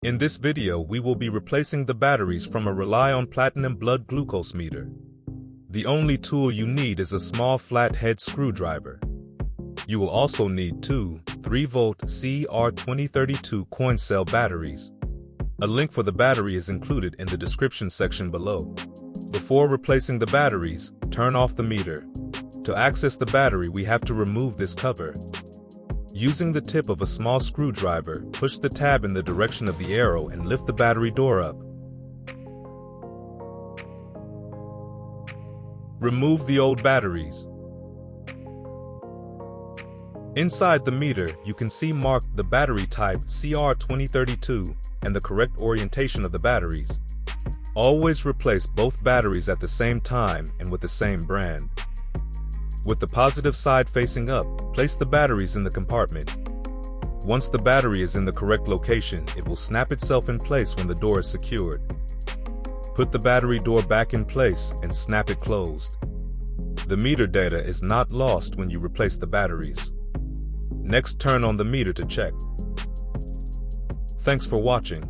In this video, we will be replacing the batteries from a ReliOn Platinum Blood Glucose meter. The only tool you need is a small flathead screwdriver. You will also need two 3-volt CR2032 coin cell batteries. A link for the battery is included in the description section below. Before replacing the batteries, turn off the meter. To access the battery, we have to remove this cover. Using the tip of a small screwdriver, push the tab in the direction of the arrow and lift the battery door up. Remove the old batteries. Inside the meter, you can see marked the battery type CR2032 and the correct orientation of the batteries. Always replace both batteries at the same time and with the same brand. With the positive side facing up, place the batteries in the compartment. Once the battery is in the correct location, it will snap itself in place when the door is secured. Put the battery door back in place and snap it closed. The meter data is not lost when you replace the batteries. Next, turn on the meter to check. Thanks for watching.